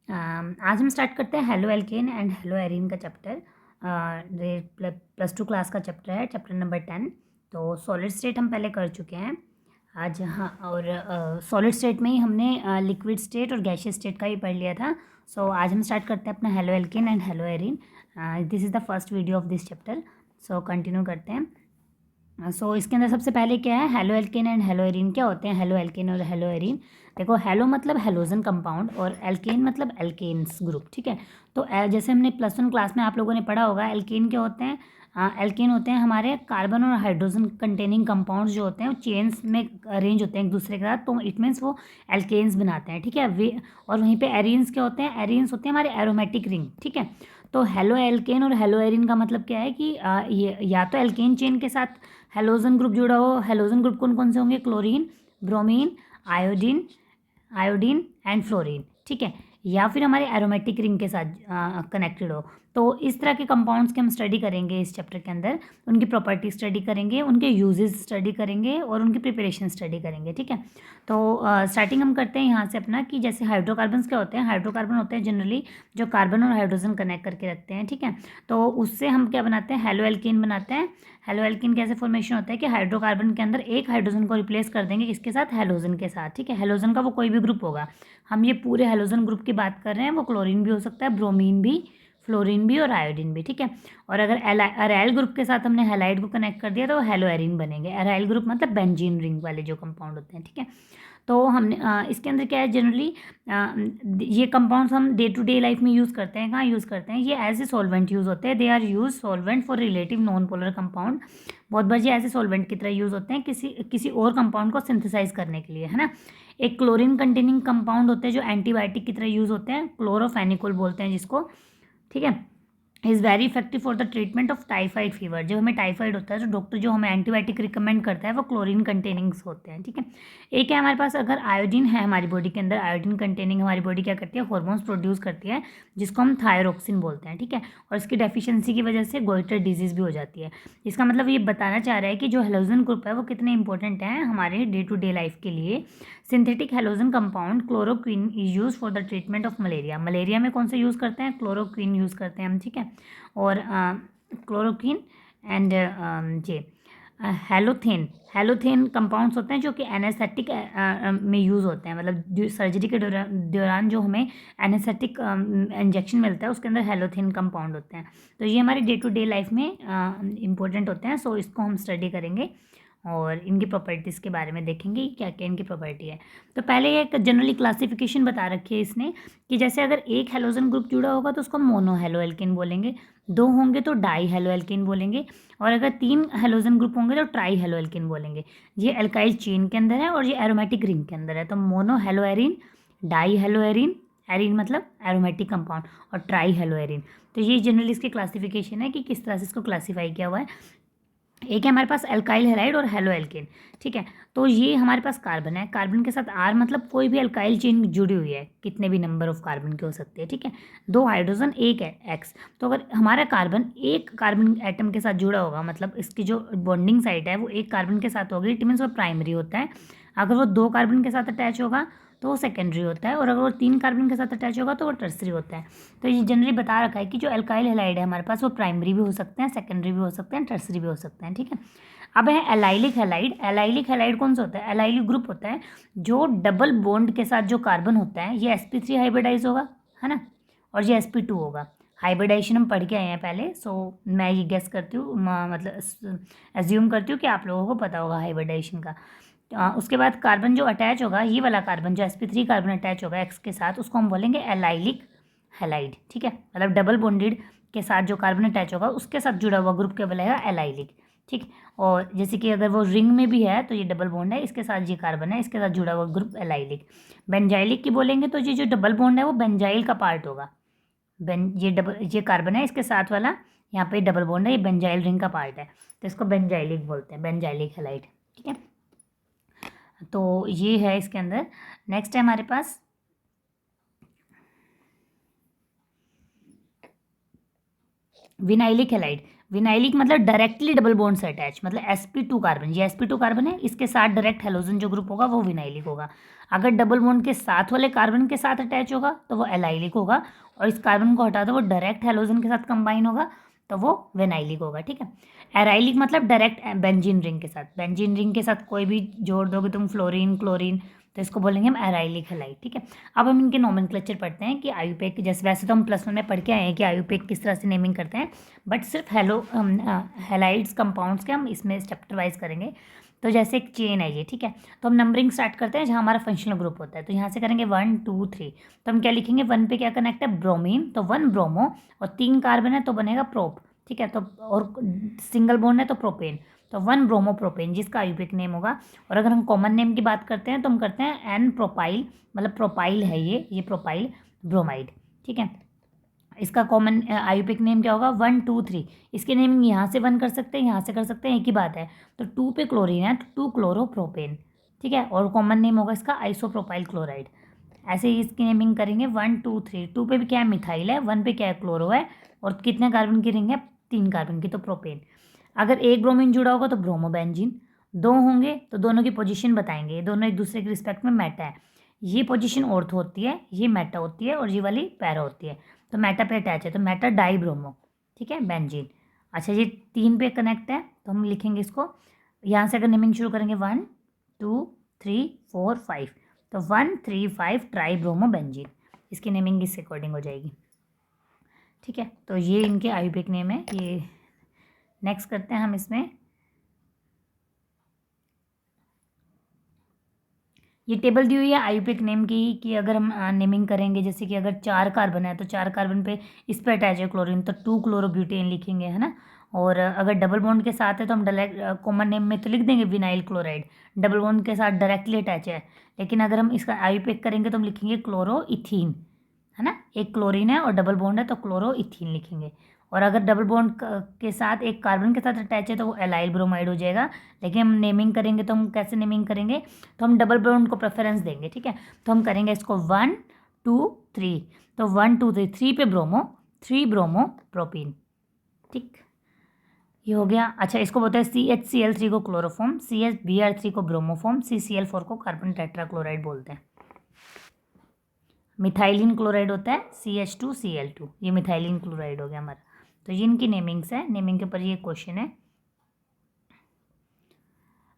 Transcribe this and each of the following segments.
आज हम स्टार्ट करते हैं hello alkane and hello arene का चैप्टर। प्लस टू क्लास का चैप्टर है, चैप्टर नंबर 10। तो सॉलिड स्टेट हम पहले कर चुके हैं आज। हाँ, और सॉलिड स्टेट में ही हमने लिक्विड स्टेट और गैशियस स्टेट का भी पढ़ लिया था। सो आज हम स्टार्ट करते हैं अपना hello alkane and hello arene. This is the first video of this chapter. So continue करते हैं। सो इसके अंदर सबसे पहले क्या है, hello alkane and hello arene क्या होते हैं। हेलो एल्केन और हेलो एरीन, देखो हेलो मतलब हेलोजन कंपाउंड और एल्केन मतलब एल्केन्स ग्रुप, ठीक है। तो जैसे हमने प्लस वन क्लास में आप लोगों ने पढ़ा होगा, एल्केन क्या होते हैं। एल्केन होते हैं हमारे कार्बन और हाइड्रोजन कंटेनिंग कंपाउंड्स जो होते हैं वो चेन्स में अरेंज होते हैं एक दूसरे के साथ, तो इट मीन्स वो एल्केन्स बनाते हैं, ठीक है। वे और वहीं पे एरीन्स क्या होते हैं, एरीन्स होते हैं हमारे एरोमेटिक रिंग, ठीक है। तो हेलो एल्केन और हेलो एरीन का मतलब क्या है कि ये या तो एल्केन चेन के साथ हेलोजन ग्रुप जुड़ा हो। हेलोजन ग्रुप कौन कौन से होंगे, chlorine, bromine, iodine, iodine and fluorine, ठीक है। या फिर हमारे एरोमेटिक रिंग के साथ कनेक्टेड हो। तो इस तरह के कंपाउंड्स की हम स्टडी करेंगे इस चैप्टर के अंदर। उनकी प्रॉपर्टी स्टडी करेंगे, उनके यूजेस स्टडी करेंगे और उनकी प्रिपरेशन स्टडी करेंगे, ठीक है। तो स्टार्टिंग हम करते हैं यहाँ से अपना कि जैसे हाइड्रोकार्बन्स क्या होते हैं। हाइड्रोकार्बन होते हैं जनरली जो कार्बन और हाइड्रोजन कनेक्ट करके रखते हैं, ठीक है। तो उससे हम क्या बनाते हैं, हेलो एल्केन बनाते हैं। हेलो एल्केन कैसे फॉर्मेशन होता है कि हाइड्रोकार्बन के अंदर एक हाइड्रोजन को रिप्लेस कर देंगे किसके साथ, हेलोजन के साथ, ठीक है। हेलोजन का वो कोई भी ग्रुप होगा। हम ये पूरे हेलोजन ग्रुप की बात कर रहे हैं, वो क्लोरीन भी हो सकता है, ब्रोमीन भी, फ्लोरीन भी और आयोडीन भी, ठीक है। और अगर अराइल ग्रुप के साथ हमने हैलाइड को कनेक्ट कर दिया तो हेलो एरीन बनेंगे। अराइल ग्रुप मतलब बेंजीन रिंग वाले जो कंपाउंड होते हैं, ठीक है। तो हमने इसके अंदर क्या है, जनरली ये कंपाउंड्स हम डे टू डे लाइफ में यूज़ करते हैं। कहाँ यूज़ करते हैं, ये एज ए सॉल्वेंट यूज़ होते हैं। They are use solvent for relative non polar compound. बहुत बार ये एज ए सॉल्वेंट की तरह यूज़ होते हैं किसी और कंपाउंड को सिंथेसाइज करने के लिए, है ना। एक क्लोरीन कंटेनिंग कंपाउंड होते हैं जो एंटीबायोटिक की तरह यूज़ होते हैं, क्लोरोफेनिकोल बोलते हैं जिसको, ठीक है। Is very effective for the treatment of typhoid fever. जब हमें टाइफाइड होता है तो डॉक्टर जो हमें एंटीबायोटिक रिकमेंड करता है वो क्लोरीन कंटेनिंग्स होते हैं, ठीक है। एक है हमारे पास, अगर आयोडीन है हमारी बॉडी के अंदर, आयोडीन कंटेनिंग हमारी बॉडी क्या करती है, हॉर्मोन्स प्रोड्यूस करती है जिसको हम थायरोक्सिन बोलते हैं, ठीक है। और इसकी डेफिशिएंसी की वजह से गोइटर डिजीज़ भी हो जाती है। इसका मतलब ये बताना चाह रहा है कि जो हेलोजन ग्रुप है वो कितने इंपॉर्टेंट है हमारे डे टू डे लाइफ के लिए। Synthetic halogen compound chloroquine is use for the treatment of malaria. Malaria में कौन सा यूज़ करते हैं, क्लोरोक्विन यूज़ करते हैं हम, ठीक है। और क्लोरोक्विन एंड ये हेलोथेन, हेलोथेन कंपाउंड्स होते हैं जो कि एनेस्थेटिक में यूज़ होते हैं। मतलब सर्जरी के दौरान जो हमें एनेस्थेटिक इंजेक्शन मिलता है उसके अंदर हेलोथेन कंपाउंड होते हैं। तो ये हमारी डे टू डे लाइफ में इंपॉर्टेंट होते हैं। सो इसको हम स्टडी करेंगे और इनकी प्रॉपर्टीज़ के बारे में देखेंगे क्या क्या इनकी प्रॉपर्टी है। तो पहले एक जनरली क्लासिफिकेशन बता रखी है इसने कि जैसे अगर एक हेलोजन ग्रुप जुड़ा होगा तो उसको मोनो हेलो एल्केन बोलेंगे, दो होंगे तो डाई हेलो एल्केन बोलेंगे, और अगर तीन हेलोजन ग्रुप होंगे तो ट्राई हेलो एल्केन बोलेंगे। ये एल्काइल चेन के अंदर है और ये एरोमेटिक रिंग के अंदर है। तो mono hello arene, die hello arene, arene मतलब एरोमेटिक कंपाउंड, और ट्राई हेलो एरीन। तो ये जनरली इसकी क्लासिफिकेशन है कि किस तरह से इसको क्लासीफाई किया हुआ है। एक है हमारे पास अल्काइल हैलाइड और हेलो एल्केन, ठीक है। तो ये हमारे पास कार्बन है, कार्बन के साथ आर मतलब कोई भी अल्काइल चेन जुड़ी हुई है, कितने भी नंबर ऑफ कार्बन के हो सकते हैं, ठीक है। दो हाइड्रोजन एक है एक्स। तो अगर हमारा कार्बन एक कार्बन एटम के साथ जुड़ा होगा, मतलब इसकी जो बॉन्डिंग साइट है वो एक कार्बन के साथ होगी, इट मीन्स वो प्राइमरी होता है। अगर वो दो कार्बन के साथ अटैच होगा तो वो सेकेंडरी होता है, और अगर वो तीन कार्बन के साथ अटैच होगा तो वो टर्सरी होता है। तो ये जनरली बता रखा है कि जो अल्काइल हैलाइड है हमारे पास वो प्राइमरी भी हो सकते हैं, सेकेंडरी भी हो सकते हैं, टर्सरी भी हो सकते हैं, ठीक है। अब है एलाइलिक हैलाइड। एलाइलिक हैलाइड कौन सा होता है, एलाइलिक ग्रुप होता है जो डबल बॉन्ड के साथ जो कार्बन होता है, ये sp3 हाइब्रिडाइज होगा, है ना, और ये sp2 होगा। हाइब्रिडाइजेशन हम पढ़ के आए हैं पहले। सो मैं ये गेस करती हूँ, मतलब एज्यूम करती हूँ कि आप लोगों को पता होगा हाइब्रिडाइजेशन का। उसके बाद कार्बन जो अटैच होगा, ये वाला कार्बन जो sp3 कार्बन अटैच होगा एक्स के साथ, उसको हम बोलेंगे एलाइलिक हैलाइड, ठीक है। मतलब डबल बॉन्डेड के साथ जो कार्बन अटैच होगा उसके साथ जुड़ा हुआ ग्रुप क्या बोलेगा, एलाइलिक, ठीक। और जैसे कि अगर वो रिंग में भी है तो ये डबल बॉन्ड है, इसके साथ ये कार्बन है, इसके साथ जुड़ा हुआ ग्रुप एलाइलिक। बेंजाइलिक की बोलेंगे तो ये जो डबल बॉन्ड है वो बेंजाइल का पार्ट होगा। ये कार्बन है, इसके साथ वाला यहाँ पे डबल बॉन्ड है, ये बेंजाइल रिंग का पार्ट है, तो इसको बेंजाइलिक बोलते हैं, बेंजाइलिक हैलाइड, ठीक है। तो ये है इसके अंदर। नेक्स्ट है हमारे पास विनाइलिक हैलाइड। विनाइलिक मतलब डायरेक्टली डबल बॉन्ड से अटैच, मतलब sp2 कार्बन, ये sp2 कार्बन है, इसके साथ डायरेक्ट हेलोजन जो ग्रुप होगा वो विनाइलिक होगा। अगर डबल बॉन्ड के साथ वाले कार्बन के साथ अटैच होगा तो वो एलाइलिक होगा, और इस कार्बन को हटा दो वो डायरेक्ट हेलोजन के साथ कंबाइन होगा तो वो विनाइलिक होगा। ठीक है। एराइलिक मतलब डायरेक्ट बेंजीन रिंग के साथ, बेंजीन रिंग के साथ कोई भी जोड़ दोगे तुम, फ्लोरीन क्लोरीन, तो इसको बोलेंगे हम एराइलिक हेलाइड। ठीक है। अब हम इनके नोमेनक्लेचर पढ़ते हैं कि आयुपेक, जैसे वैसे तो हम +1 में पढ़ के आए हैं कि आयुपेक किस तरह से नेमिंग करते हैं, बट सिर्फ हेलाइड्स कंपाउंड्स के हम इसमें चैप्टर वाइज करेंगे। तो जैसे एक चेन है ये, ठीक है, तो हम नंबरिंग स्टार्ट करते हैं जहाँ हमारा फंक्शनल ग्रुप होता है, तो यहाँ से करेंगे 1 2 3। तो हम क्या लिखेंगे, 1 पे क्या कनेक्ट है, ब्रोमीन, तो 1 ब्रोमो, और 3 कार्बन है तो बनेगा प्रोप। ठीक है, तो और सिंगल बॉन्ड है तो प्रोपेन, तो 1 ब्रोमो प्रोपेन जिसका आयुपिक नेम होगा। और अगर हम कॉमन नेम की बात करते हैं तो हम करते हैं एन प्रोपाइल, मतलब प्रोपाइल है ये प्रोपाइल ब्रोमाइड। ठीक है, इसका कॉमन आयुपिक नेम क्या होगा, 1 2 3। इसके नेमिंग यहाँ से 1 कर सकते हैं, यहाँ से कर सकते हैं, एक ही बात है। तो 2 पे क्लोरीन है तो 2 क्लोरोप्रोपेन। ठीक है, और कॉमन नेम होगा इसका आइसोप्रोपाइल क्लोराइड। ऐसे ही इसकी नेमिंग करेंगे 1 2 3। 2 पे भी क्या है, मिथाइल है, 1 पे क्या है, क्लोरो है, और कितने कार्बन की रिंग है, 3 कार्बन की, तो प्रोपेन। अगर एक ब्रोमीन जुड़ा होगा तो ब्रोमोबेंजीन, 2 होंगे तो दोनों की पोजीशन बताएंगे, ये दोनों एक दूसरे के रिस्पेक्ट में मेटा है, ये पोजीशन ऑर्थो होती है, ये मेटा होती है, और ये वाली पैरा होती है, तो मेटा पे अटैच है तो मेटा डाई ब्रोमो। ठीक है, बेंजीन। अच्छा, ये 3 पे कनेक्ट है तो हम लिखेंगे इसको, यहाँ से अगर नेमिंग शुरू करेंगे 1 2 3 4 5, तो 1 3 5 ट्राई ब्रोमो बेंजीन, इसकी नेमिंग इस अकॉर्डिंग हो जाएगी। ठीक है, तो ये इनके आयुपिक नेम है। ये नेक्स्ट करते हैं हम इसमें, ये टेबल दी हुई है आयुपिक नेम की कि अगर हम नेमिंग करेंगे, जैसे कि अगर 4 कार्बन है तो 4 कार्बन पे इस पे अटैच है क्लोरीन तो 2 क्लोरोब्यूटेन लिखेंगे, है ना। और अगर डबल बॉन्ड के साथ है तो हम डायरेक्ट कॉमन नेम में तो लिख देंगे विनाइल क्लोराइड, डबल बॉन्ड के साथ डायरेक्टली अटैच है। लेकिन अगर हम इसका आयुपिक करेंगे तो हम लिखेंगे क्लोरो इथीन, है ना, एक क्लोरीन है और डबल बॉन्ड है तो क्लोरो इथीन लिखेंगे। और अगर डबल बॉन्ड के साथ एक कार्बन के साथ अटैच है तो वो एलाइल ब्रोमाइड हो जाएगा। लेकिन हम नेमिंग करेंगे तो हम कैसे नेमिंग करेंगे, तो हम डबल बॉन्ड को प्रेफरेंस देंगे। ठीक है, तो हम करेंगे इसको 1 2 3, तो 1 2 3, 3 पे ब्रोमो, 3 ब्रोमो प्रोपीन। ठीक, ये हो गया। अच्छा, इसको बोलते हैं CHCl3 को क्लोरोफॉर्म, CHBr3 को ब्रोमोफॉर्म, CCl4 को कार्बन टेट्राक्लोराइड बोलते हैं। मिथाइलिन क्लोराइड होता है CH2Cl2, ये मिथाइलिन क्लोराइड हो गया हमारा। तो ये इनकी नेमिंग्स है, नेमिंग के ऊपर ये क्वेश्चन है।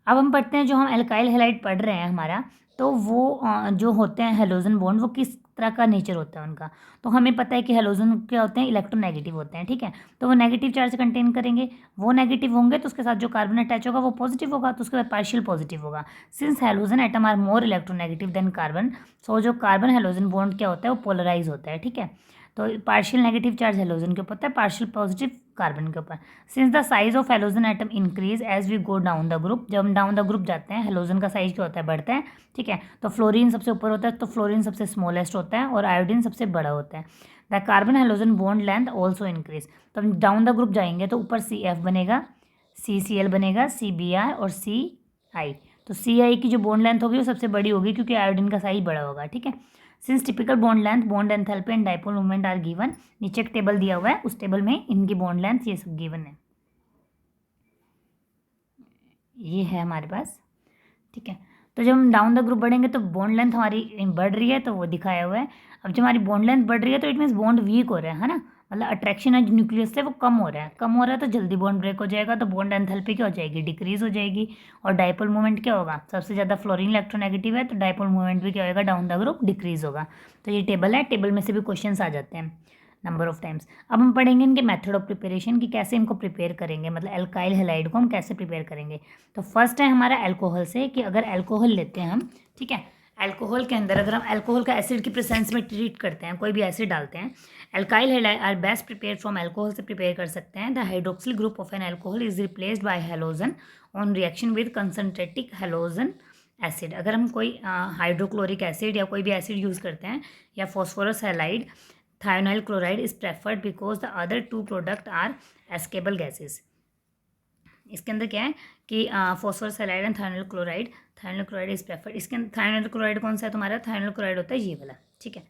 अब हम पढ़ते हैं जो हम एल्काइल हैलाइड पढ़ रहे हैं हमारा, तो वो जो होते हैं हेलोजन बॉन्ड, वो किस तरह का नेचर होता है उनका। तो हमें पता है कि हेलोजन क्या होते हैं, इलेक्ट्रोनेगेटिव होते हैं। ठीक है, तो वो नेगेटिव चार्ज कंटेन करेंगे, वो नेगेटिव होंगे तो उसके साथ जो कार्बन अटैच होगा वो पॉजिटिव होगा, तो उसके बाद पार्शियल पॉजिटिव होगा। Since halogen atom are more electronegative than carbon, so जो कार्बन हेलोजन बॉन्ड क्या होता है वो पोलराइज होता है। ठीक है, तो पार्शियल नेगेटिव चार्ज हेलोजन के ऊपर होता है, पार्शियल पॉजिटिव कार्बन के ऊपर। Since the size of halogen atom increase as we go down the group, जब हम डाउन द ग्रुप जाते हैं हेलोजन का साइज क्या होता है, बढ़ता है। ठीक है, तो फ्लोरीन सबसे ऊपर होता है, तो फ्लोरीन सबसे स्मॉलेस्ट होता है और आयोडीन सबसे बड़ा होता है। The carbon halogen bond length also increase, तो हम डाउन द ग्रुप जाएंगे तो ऊपर CF बनेगा, CCl बनेगा, CBr और CI। तो CI की जो बॉन्ड लेंथ होगी वो सबसे बड़ी होगी क्योंकि आयोडीन का साइज बड़ा होगा। ठीक है, since typical bond length, bond enthalpy and dipole moment are given, नीचे एक टेबल दिया हुआ है, उस टेबल में इनकी बॉन्ड लेंथ ये सब गिवन है, ये है हमारे पास। ठीक है, तो जब हम डाउन द ग्रुप बढ़ेंगे तो बॉन्ड लेंथ हमारी बढ़ रही है, तो वो दिखाया हुआ है। अब जब हमारी बॉन्ड लेंथ बढ़ रही है तो इट मीन्स बॉन्ड वीक हो रहा है ना, मतलब अट्रैक्शन है न्यूक्लियस से वो कम हो रहा है, कम हो रहा है तो जल्दी बॉन्ड ब्रेक हो जाएगा, तो बॉन्ड एंथैल्पी क्या हो जाएगी, डिक्रीज हो जाएगी। और डाइपोल मोमेंट क्या होगा, सबसे ज़्यादा फ्लोरीन इलेक्ट्रोनेगेटिव है तो डाइपोल मोमेंट भी क्या होगा, डाउन द ग्रुप डिक्रीज होगा। तो ये टेबल है, टेबल में से भी क्वेश्चन आ जाते हैं नंबर ऑफ टाइम्स। अब हम पढ़ेंगे इनके मेथड ऑफ प्रिपरेशन कि कैसे इनको प्रिपेयर करेंगे, मतलब एल्काइल हैलाइड को हम कैसे प्रिपेयर करेंगे। तो फर्स्ट है हमारा अल्कोहल से, कि अगर अल्कोहल लेते हैं हम, ठीक है, अल्कोहल के अंदर अगर हम अल्कोहल का एसिड की प्रेजेंस में ट्रीट करते हैं, कोई भी एसिड डालते हैं, alkyl halide are best prepare from alcohol से प्रिपेयर कर सकते हैं। The hydroxyl group of an alcohol is replaced by halogen on reaction with concentrated halogen acid. अगर हम कोई हाइड्रोक्लोरिक एसिड या कोई भी एसिड यूज़ करते हैं, या phosphorus halide, thionyl chloride is preferred because the other two product are escapable gases। इसके अंदर क्या है कि phosphorus halide and thionyl chloride is preferred. इसके अंदर थायोनाइल क्लोराइड कौन सा है तुम्हारा, थायोनाइल क्लोराइड होता है ये वाला। ठीक है,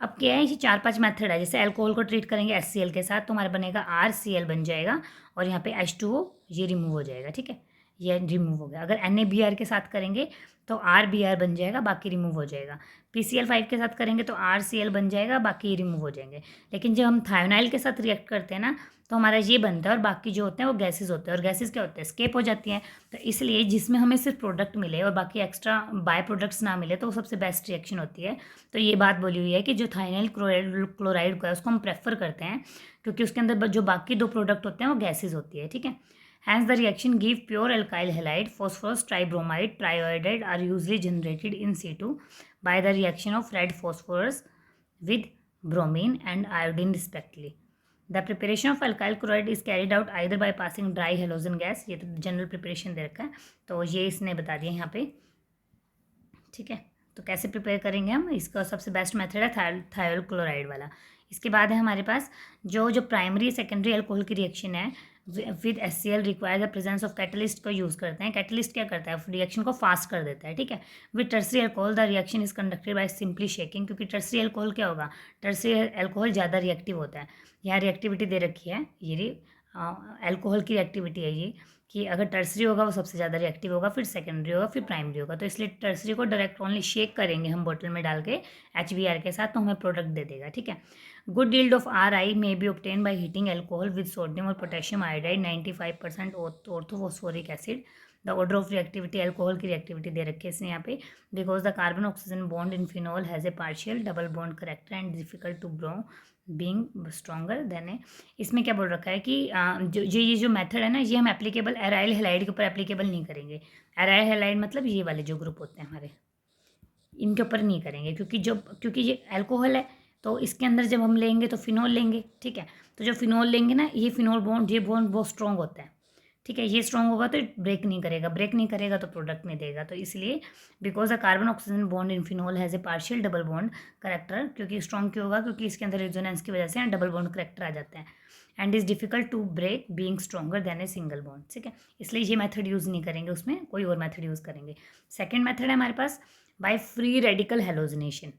अब क्या है, ये 4-5 मेथड है। जैसे अल्कोहल को ट्रीट करेंगे HCl के साथ तो हमारा बनेगा RCl बन जाएगा, और यहाँ पे H2O ये रिमूव हो जाएगा, ठीक है, ये रिमूव हो गया। अगर NaBr के साथ करेंगे तो RBr बन जाएगा, बाकी रिमूव हो जाएगा। PCl5 के साथ करेंगे तो RCl बन जाएगा, बाकी रिमूव हो जाएंगे। लेकिन जब हम थायोनाइल के साथ रिएक्ट करते हैं ना, तो हमारा ये बनता है और बाकी जो होते हैं वो गैसेज होते हैं, और गैसेज क्या होते हैं, स्केप हो जाती हैं। तो इसलिए जिसमें हमें सिर्फ प्रोडक्ट मिले और बाकी एक्स्ट्रा बाय प्रोडक्ट्स ना मिले तो वो सबसे बेस्ट रिएक्शन होती है। तो ये बात बोली हुई है कि जो थाइनाइल क्लोराइड को है उसको हम प्रेफर करते हैं, क्योंकि उसके अंदर जो बाकी 2 प्रोडक्ट होते हैं वो गैसेज होती है, ठीक है। Hence the reaction give pure alkyl halide, phosphorus tribromide, triiodide are usually generated in situ by the reaction of red phosphorus with bromine and iodine respectively. The preparation of alkyl chloride is carried out either by passing dry halogen gas, ये तो general preparation दे रखा है, तो ये इसने बता दिया यहाँ पे, ठीक है। तो कैसे प्रिपेयर करेंगे हम, इसका सबसे बेस्ट मेथड है थायोल क्लोराइड वाला। इसके बाद है हमारे पास जो प्राइमरी सेकेंडरी अल्कोहल की रिएक्शन है with HCl require the presence of catalyst को यूज़ करते हैं। कैटलिस्ट क्या करता है, रिएक्शन को फास्ट कर देता है, ठीक है। With tertiary alcohol the reaction is conducted by simply shaking, क्योंकि टर्सरी अल्कोहल क्या होगा, टर्सरी अल्कोहल ज़्यादा रिएक्टिव होता है। यहाँ रिएक्टिविटी दे रखी है, ये अल्कोहल की रिएक्टिविटी है ये, कि अगर टर्सरी होगा वो सबसे ज़्यादा रिएक्टिव होगा, फिर सेकेंडरी होगा, फिर प्राइमरी होगा। तो इसलिए टर्सरी को डायरेक्ट ओनली शेक करेंगे हम बोतल में डाल के HBr के साथ, तो हमें प्रोडक्ट दे देगा, ठीक है। Good yield of RI may be obtain by heating alcohol with sodium और potassium iodide 95% orthophosphoric acid. The order of reactivity, alcohol की रिएक्टिविटी दे रखी है इसने यहाँ पे, because the carbon oxygen bond in phenol has a partial double bond character and difficult to break being stronger than a. इसमें क्या बोल रखा है कि ये जो मेथड है ना, ये हम एप्लीकेबल एराइल हैलाइड के ऊपर एप्लीकेबल नहीं करेंगे। एराइल हैलाइड मतलब ये वाले जो ग्रुप होते हैं हमारे, इनके ऊपर नहीं करेंगे, क्योंकि ये अल्कोहल है, तो इसके अंदर जब हम लेंगे तो फिनॉल लेंगे, ठीक है। तो जो फिनॉल लेंगे ना, ये फिनॉल बॉन्ड, ये बॉन्ड बहुत स्ट्रॉन्ग होता है, ठीक है। ये स्ट्रॉन्ग होगा तो ब्रेक नहीं करेगा तो प्रोडक्ट नहीं देगा। तो इसलिए because the carbon oxygen bond in phenol has a partial double bond character, क्योंकि स्ट्रॉन्ग क्यों होगा, क्योंकि इसके अंदर रेजोनेंस की वजह से डबल बॉन्ड करेक्टर आ जाता है, and is difficult to break being stronger than a single bond, ठीक है। इसलिए ये मेथड यूज़ नहीं करेंगे, उसमें कोई और मेथड यूज़ करेंगे। सेकेंड मेथड है हमारे पास by free radical halogenation.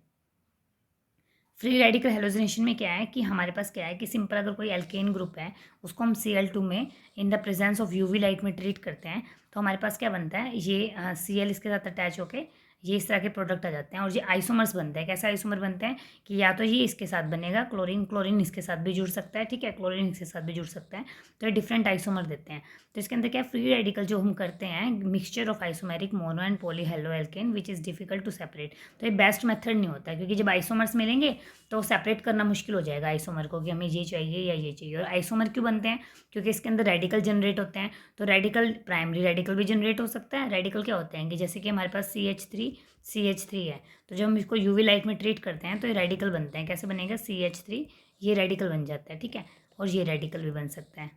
Free radical halogenation में क्या है कि हमारे पास क्या है कि सिंपल अगर कोई एल्केन ग्रुप है उसको हम Cl2 में in the presence of UV light में ट्रीट करते हैं, तो हमारे पास क्या बनता है, ये Cl इसके साथ अटैच होके ये इस तरह के प्रोडक्ट आ जाते हैं, और ये आइसोमर्स बनते हैं। कैसे आइसोमर बनते हैं कि या तो ये इसके साथ बनेगा, क्लोरीन इसके साथ भी जुड़ सकता है, ठीक है, क्लोरीन इसके साथ भी जुड़ सकता है, तो ये डिफरेंट आइसोमर देते हैं। तो इसके अंदर क्या फ्री रेडिकल जो हम करते हैं, mixture of isomeric mono and poly halo alkane which is difficult to separate. तो ये बेस्ट मेथड नहीं होता है, क्योंकि जब आइसोमर्स मिलेंगे तो सेपरेट करना मुश्किल हो जाएगा आइसोमर को, कि हमें ये चाहिए या ये चाहिए। और आइसोमर क्यों बनते हैं, क्योंकि इसके अंदर रेडिकल जनरेट होते हैं। तो रेडिकल प्राइमरी रेडिकल भी जनरेट हो सकता है। रेडिकल क्या होते हैं कि जैसे कि हमारे पास CH3 है, तो जब हम इसको UV लाइट में ट्रीट करते हैं तो ये रेडिकल बनते हैं। कैसे बनेगा, CH3 ये रेडिकल बन जाता है, ठीक है, और ये रेडिकल भी बन सकता है,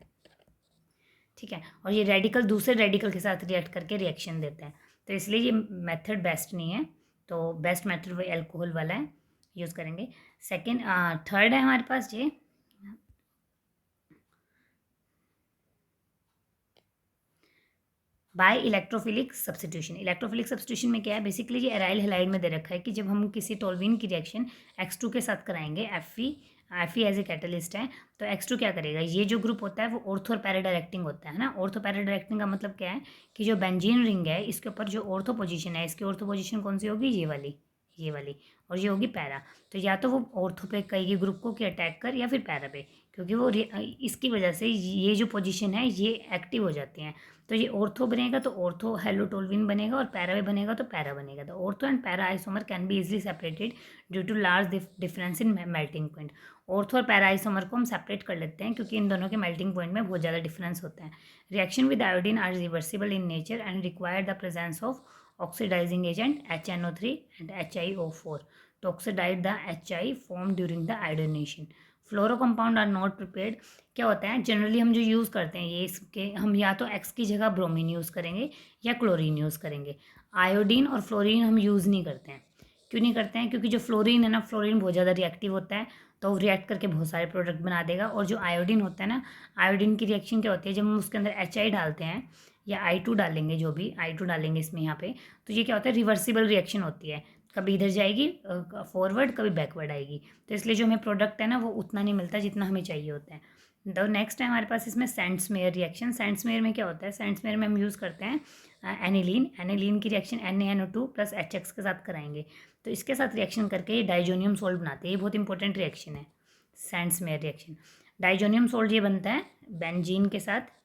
ठीक है, और ये रेडिकल दूसरे रेडिकल के साथ रिएक्ट करके रिएक्शन देता है। तो इसलिए ये मेथड बेस्ट नहीं है, तो बेस्ट मेथड वही अल्कोहल वाला है, यूज़ करेंगे। सेकेंड थर्ड है हमारे पास ये by electrophilic substitution. Electrophilic substitution में क्या है, बेसिकली ये एराइल हैलाइड में दे रखा है कि जब हम किसी टोल्यूइन की रिएक्शन X2 के साथ कराएंगे, Fe एज ए कैटलिस्ट है, तो X2 क्या करेगा, ये जो ग्रुप होता है वो ऑर्थो और पैरा डायरेक्टिंग होता है ना। ऑर्थो पैरा डायरेक्टिंग का मतलब क्या है कि जो बेंजीन रिंग है इसके ऊपर जो ऑर्थो पोजीशन है, इसकी ऑर्थो पोजीशन कौन सी होगी, ये वाली, और ये होगी पैरा। तो या तो वो ऑर्थो पे कहेगी ग्रुप को कि अटैक कर, या फिर पैरा पे, क्योंकि वो इसकी वजह से ये जो पोजीशन है ये एक्टिव हो जाती हैं। तो ये ऑर्थो बनेगा तो ऑर्थो हेलोटोल्विन बनेगा, और पैरा भी बनेगा तो पैरा बनेगा। तो ortho and para isomer can be easily separated due to large difference in melting point. Ortho और पैरा आइसोमर को हम सेपरेट कर लेते हैं क्योंकि इन दोनों के मेल्टिंग पॉइंट में बहुत ज़्यादा डिफरेंस होता है। Reaction with iodine are reversible in nature and require the presence of oxidizing agent HNO3 and HiO4 to oxidize the HI formed during the iodination. Fluoro compound are not prepared. क्या होता है, generally हम जो use करते हैं ये इसके हम या तो X की जगह ब्रोमीन यूज़ करेंगे या क्लोरीन यूज़ करेंगे। आयोडीन और फ्लोरीन हम यूज़ नहीं करते हैं। क्यों नहीं करते हैं, क्योंकि जो फ्लोरीन है ना, फ्लोरीन बहुत ज़्यादा रिएक्टिव होता है, तो वो रिएक्ट करके बहुत सारे प्रोडक्ट बना देगा। और जो आयोडीन होता है ना, आयोडीन की रिएक्शन क्या होती है, जब हम उसके अंदर HI डालते हैं या I2 डालेंगे, जो भी I2 डालेंगे इसमें यहाँ पे, तो ये क्या होता है, रिवर्सिबल रिएक्शन होती है। कभी इधर जाएगी फॉरवर्ड, कभी बैकवर्ड आएगी, तो इसलिए जो हमें प्रोडक्ट है ना वो उतना नहीं मिलता जितना हमें चाहिए होता है। तो नेक्स्ट है हमारे पास इसमें सेंट्समेयर रिएक्शन। सेंट्समेयर में क्या होता है, सेंट्समेयर में हम यूज़ करते हैं एनिलीन। एनिलीन की रिएक्शन NaNO2 प्लस HX के साथ कराएंगे, तो इसके साथ रिएक्शन करके ये डाइजोनियम सोल्ट बनाते हैं। ये बहुत इंपॉर्टेंट रिएक्शन है सेंट्समेयर रिएक्शन। डाइजोनियम सोल्ट ये बनता है बेंजीन के साथ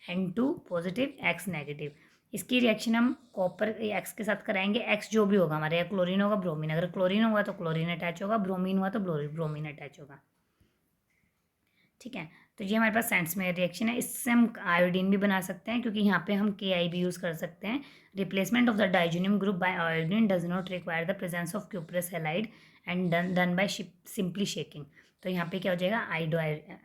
N2 पॉजिटिव X नेगेटिव। इसकी रिएक्शन हम कॉपर X के साथ कराएंगे। X जो भी होगा हमारे, या क्लोरीन होगा ब्रोमीन, अगर क्लोरीन होगा तो क्लोरीन अटैच होगा, ब्रोमीन हुआ तो ब्रोमीन अटैच होगा। ठीक है, तो ये हमारे पास सेंट्समेयर रिएक्शन है। इससे हम आयोडीन भी बना सकते हैं, क्योंकि यहाँ पे हम KI भी यूज़ कर सकते हैं। Replacement of the diazonium group by iodine does not require the presence of cuprous halide and done by simply shaking. तो यहाँ पे क्या हो जाएगा,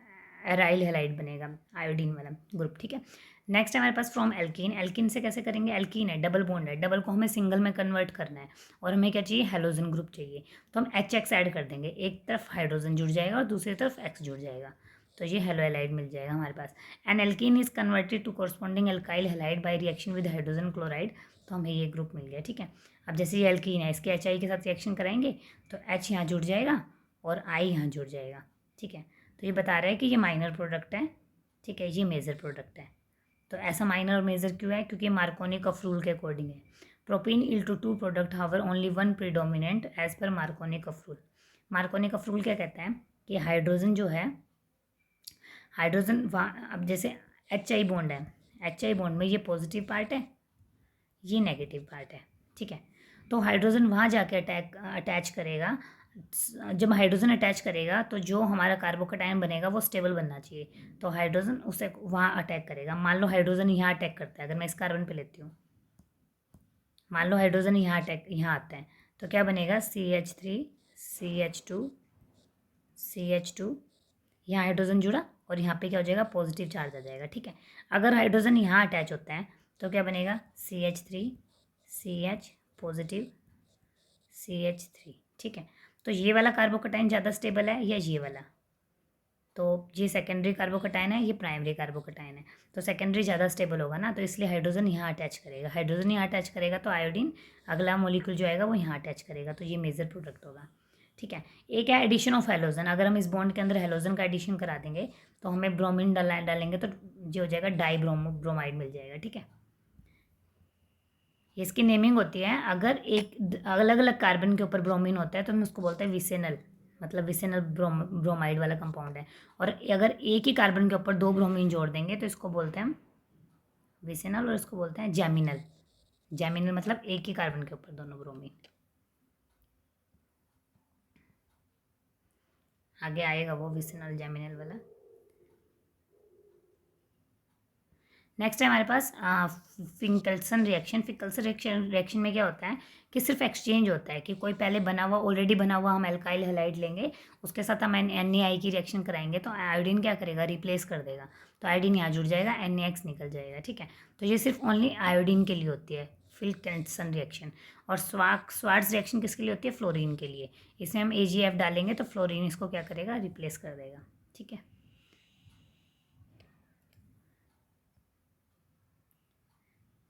एराइल हैलाइड बनेगा, आयोडीन वाला ग्रुप। ठीक है, नेक्स्ट हमारे पास फ्रॉम एल्कीन। एल्कीन से कैसे करेंगे, एल्कीन है, डबल बॉन्ड है, डबल को हमें सिंगल में कन्वर्ट करना है, और हमें क्या चाहिए, हेलोजन ग्रुप चाहिए। तो हम HX ऐड कर देंगे, एक तरफ हाइड्रोजन जुड़ जाएगा और दूसरी तरफ X जुड़ जाएगा, तो ये हेलो हैलाइड मिल जाएगा हमारे पास। An alkene is converted to corresponding alkyl halide by reaction with hydrogen chloride, तो हमें ये ग्रुप मिल गया। ठीक है, अब जैसे ये एल्कीन है, इसके HI के साथ रिएक्शन कराएंगे तो H यहाँ जुड़ जाएगा और I यहाँ जुड़ जाएगा। ठीक है, तो ये बता रहा है कि ये माइनर प्रोडक्ट है। ठीक है, ये मेजर प्रोडक्ट है। तो ऐसा माइनर और मेजर क्यों है, क्योंकि मार्कोनी कफ रूल के अकॉर्डिंग है। Propene will to two product however only one predominant as per Markovnikov rule. Markovnikov rule क्या कहता है कि हाइड्रोजन जो है, हाइड्रोजन वहाँ, अब जैसे HI बॉन्ड है, HI बॉन्ड में ये पॉजिटिव पार्ट है, ये नेगेटिव पार्ट है। ठीक है, तो हाइड्रोजन वहाँ जाके अटैच करेगा। जब हाइड्रोजन अटैच करेगा तो जो हमारा कार्बोकटायन बनेगा वो स्टेबल बनना चाहिए, तो हाइड्रोजन उसे वहाँ अटैक करेगा। मान लो हाइड्रोजन यहाँ अटैक करता है, अगर मैं इस कार्बन पे लेती हूँ, मान लो हाइड्रोजन यहाँ आता है, तो क्या बनेगा, CH3 CH2 CH2, यहाँ हाइड्रोजन जुड़ा और यहाँ पे क्या हो जाएगा, पॉजिटिव चार्ज आ जाएगा। ठीक है, अगर हाइड्रोजन यहाँ अटैच होता है तो क्या बनेगा, CH3 CH पॉजिटिव CH3। ठीक है, तो ये वाला कार्बोकटाइन ज़्यादा स्टेबल है या ये वाला, तो ये सेकेंडरी कार्बोकटाइन है, ये प्राइमरी कार्बोकटाइन है, तो सेकेंडरी ज़्यादा स्टेबल होगा ना, तो इसलिए हाइड्रोजन यहाँ अटैच करेगा। हाइड्रोजन यहाँ अटैच करेगा तो आयोडीन अगला मॉलिक्यूल जो आएगा वो यहाँ अटैच करेगा, तो ये मेजर प्रोडक्ट होगा। ठीक है, एक है एडिशन ऑफ हेलोजन। अगर हम इस बॉन्ड के अंदर हेलोजन का एडिशन करा देंगे तो हमें ब्रोमीन डालेंगे तो जो हो जाएगा डाईब्रोमाइड मिल जाएगा। ठीक है, ये इसकी नेमिंग होती है। अगर एक अलग अलग कार्बन के ऊपर ब्रोमीन होता है तो हम उसको बोलते हैं विसेनल, मतलब विसेनल ब्रोमाइड वाला कंपाउंड है। और अगर एक ही कार्बन के ऊपर दो ब्रोमीन जोड़ देंगे तो इसको बोलते हैं विसेनल, और इसको बोलते हैं जैमिनल। जैमिनल मतलब एक ही कार्बन के ऊपर दोनों ब्रोमीन। आगे आएगा वो विसेनल जैमिनल वाला। नेक्स्ट है हमारे पास फिंकल्सन रिएक्शन। फिंकल्सन रिएक्शन में क्या होता है कि सिर्फ एक्सचेंज होता है, कि कोई पहले बना हुआ, ऑलरेडी बना हुआ हम एल्काइल हैलाइड लेंगे, उसके साथ हम NaI की रिएक्शन कराएंगे तो आयोडीन क्या करेगा, रिप्लेस कर देगा, तो आयोडीन यहाँ जुड़ जाएगा, NaX निकल जाएगा। ठीक है, तो ये सिर्फ ओनली आयोडीन के लिए होती है फिंकल्सन रिएक्शन। और स्वार्ट्ज रिएक्शन किसके लिए होती है, फ्लोरीन के लिए। इसमें हम AgF डालेंगे तो फ्लोरीन इसको क्या करेगा, रिप्लेस कर देगा। ठीक है,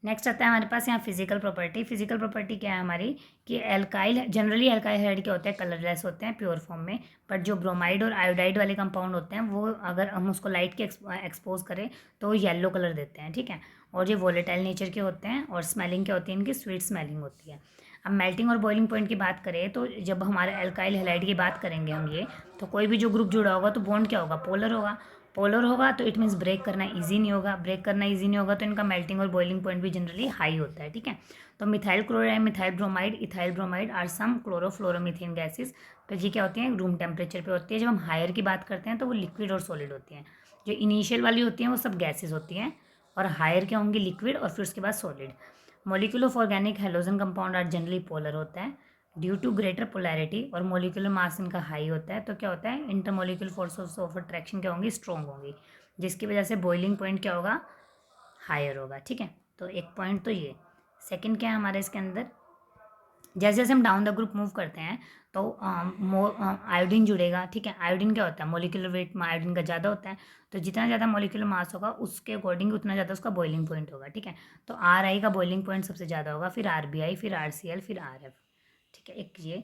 नेक्स्ट आता है हमारे पास यहाँ फिजिकल प्रॉपर्टी। फिजिकल प्रॉपर्टी क्या है हमारी, कि एल्काइल, जनरली एल्काइल हाइड क्या होते हैं, कलरलेस होते हैं प्योर फॉर्म में, बट जो ब्रोमाइड और आयोडाइड वाले कंपाउंड होते हैं वो अगर हम उसको लाइट के एक्सपोज करें तो वो येलो कलर देते हैं। ठीक है, और ये वोलेटाइल नेचर के होते हैं, और स्मेलिंग क्या होती है इनकी, स्वीट स्मेलिंग होती है। अब मेल्टिंग और बॉइलिंग पॉइंट की बात करें तो जब हमारे एल्काइल हैलाइड की बात करेंगे हम ये, तो कोई भी जो ग्रुप जुड़ा होगा तो बॉन्ड क्या होगा, पोलर होगा। पोलर होगा तो इट मीन्स ब्रेक करना इजी नहीं होगा, ब्रेक करना इजी नहीं होगा तो इनका मेल्टिंग और बॉइलिंग पॉइंट भी जनरली हाई होता है। ठीक है, तो methyl chloride, methyl bromide, ethyl bromide are some chlorofluoromethane gases, तो ये क्या होती हैं, रूम टेम्परेचर पे होती है। जब हम हायर की बात करते हैं तो वो लिक्विड और सॉलिड होती हैं। जो इनिशियल वाली होती हैं वो सब गैसेज होती हैं, और हायर क्या होंगी, लिक्विड, और फिर उसके बाद solid. Molecule of organic halogen compound are generally polar होता है ड्यू टू ग्रेटर पोलैरिटी, और मोलिकुलर मास इनका हाई होता है, तो क्या होता है, इंटरमोलिकुलर फोर्सेस ऑफ अट्रैक्शन क्या होंगी, स्ट्रॉन्ग होंगी, जिसकी वजह से बॉइलिंग पॉइंट क्या होगा, हायर होगा। ठीक है, तो एक पॉइंट तो ये। सेकंड क्या है हमारे इसके अंदर, जैसे जैसे हम डाउन द ग्रुप मूव करते हैं तो आयोडीन जुड़ेगा। ठीक है, आयोडीन क्या होता है, मोलिकुलर वेट में आयोडीन का ज़्यादा होता है, तो जितना ज़्यादा मोलिकुलर मास होगा उसके अकॉर्डिंग उतना ज़्यादा उसका बॉइलिंग पॉइंट होगा। ठीक है, तो RI का बॉइलिंग पॉइंट सबसे ज़्यादा होगा, फिर RBI, फिर RCl, फिर RF। ठीक है, एक ये।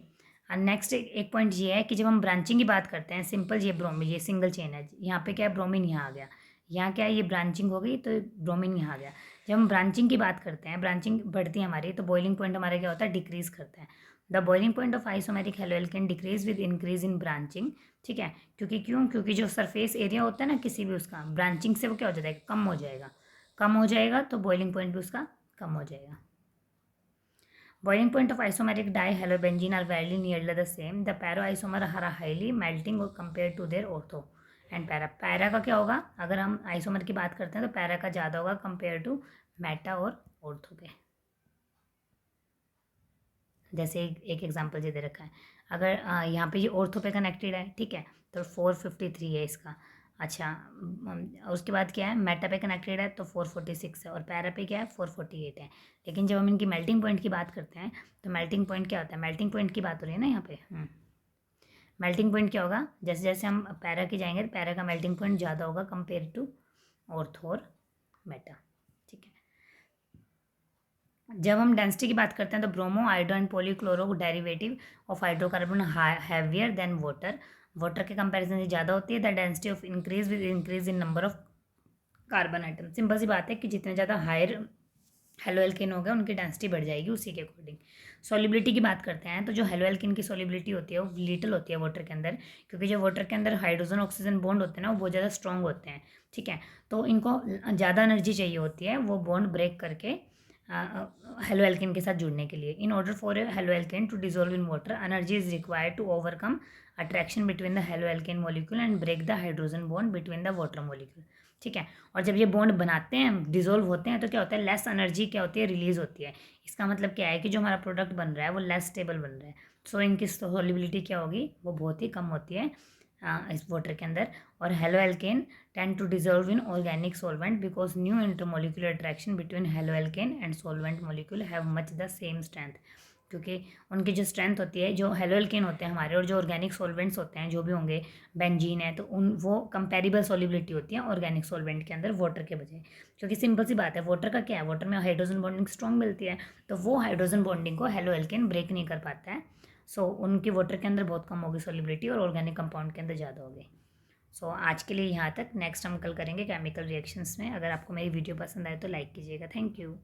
नेक्स्ट एक पॉइंट ये है कि जब हम ब्रांचिंग की बात करते हैं, सिंपल ये ब्रोमीन, ये सिंगल चेन है, यहाँ पे क्या है, ब्रोमीन यहाँ आ गया, यहाँ क्या है, ये ब्रांचिंग हो गई तो ब्रोमीन यहाँ आ गया। जब हम ब्रांचिंग की बात करते हैं, ब्रांचिंग बढ़ती है हमारी, तो बॉइलिंग पॉइंट हमारा क्या होता है, डिक्रीज करता है। The boiling point of isomeric haloalkane decrease with increase in branching. ठीक है, क्योंकि जो सरफेस एरिया होता है ना किसी भी उसका, ब्रांचिंग से वो क्या हो जाएगा, कम हो जाएगा। कम हो जाएगा तो बॉइलिंग पॉइंट भी उसका कम हो जाएगा। Boiling point of isomeric dihalorbenzene are very nearly the same. The para-isomer are highly melting compared to their ortho and para. Para का क्या होगा, अगर हम आइसोमर की बात करते हैं तो para का ज़्यादा होगा कंपेयर टू मेटा और ऑर्थो पे। जैसे एक एग्जांपल दे रखा है, अगर यहाँ पे ये ऑर्थो पे कनेक्टेड है, ठीक है, तो 453 है इसका। अच्छा, उसके बाद क्या है, मेटा पे कनेक्टेड है तो 446 है, और पैरा पे क्या है, 448 है। लेकिन जब हम इनकी मेल्टिंग पॉइंट की बात करते हैं तो मेल्टिंग पॉइंट क्या होता है, मेल्टिंग पॉइंट की बात हो रही है ना यहाँ पे। मेल्टिंग पॉइंट क्या होगा, जैसे जैसे हम पैरा की जाएंगे तो पैरा का मेल्टिंग पॉइंट ज़्यादा होगा कंपेयर टू ऑर्थो और मेटा। ठीक है, जब हम डेंसिटी की बात करते हैं तो bromo, iodo and polychloro derivative of hydrocarbon heavier than water. Water के कंपैरिजन से ज़्यादा होती है। The density of increase with increase in number of carbon atom. Simple सी बात है कि जितने ज़्यादा हायर हेलो एल्केन हो गया उनकी डेंसिटी बढ़ जाएगी उसी के अकॉर्डिंग। सॉलिबिलिटी की बात करते हैं तो जो हेलो एल्केन की सॉलिबिलिटी होती है वो लिटिल होती है वाटर के अंदर, क्योंकि जो वाटर के अंदर हाइड्रोजन ऑक्सीजन बॉन्ड होते हैं ना वो बहुत ज़्यादा स्ट्रॉन्ग होते हैं। ठीक है, तो इनको ज़्यादा एनर्जी चाहिए होती है वो बॉन्ड ब्रेक करके हेलो एल्केन के साथ जुड़ने के लिए। In order for halo alkane to dissolve in water, energy is required to overcome attraction between the halo alkane molecule and break the hydrogen bond between the water molecule. ठीक है, और जब ये बॉन्ड बनाते हैं, डिजोल्व होते हैं, तो क्या होता है, लेस एनर्जी क्या होती है, रिलीज होती है। इसका मतलब क्या है कि जो हमारा प्रोडक्ट बन रहा है वो लेस स्टेबल बन रहा है। सो इनकी सॉलिबिलिटी क्या होगी, वो बहुत ही कम होती है इस वाटर के अंदर। और halo alkane tend to dissolve in organic solvent because new intermolecular attraction between halo alkane and solvent molecule have much the same strength. क्योंकि उनकी जो स्ट्रेंथ होती है, जो हेलो एल्केन होते हैं हमारे और जो ऑर्गेनिक सॉल्वेंट्स होते हैं जो भी होंगे, बेंजीन है, तो उन वो कंपेरेबल सॉलिबिलिटी होती है ऑर्गेनिक सॉल्वेंट के अंदर वाटर के बजाय। क्योंकि सिंपल सी बात है, वाटर का क्या है, वाटर में हाइड्रोजन बॉन्डिंग स्ट्रॉन्ग मिलती है, तो वो हाइड्रोजन बॉन्डिंग को हेलो एल्केन ब्रेक नहीं कर पाता है। सो उनकी वाटर के अंदर बहुत कम होगी सॉलिबिलिटी और ऑर्गेनिक कंपाउंड के अंदर ज़्यादा होगी। सो आज के लिए यहाँ तक, नेक्स्ट हम कल करेंगे केमिकल रिएक्शंस में। अगर आपको मेरी वीडियो पसंद आए तो लाइक कीजिएगा। Thank you.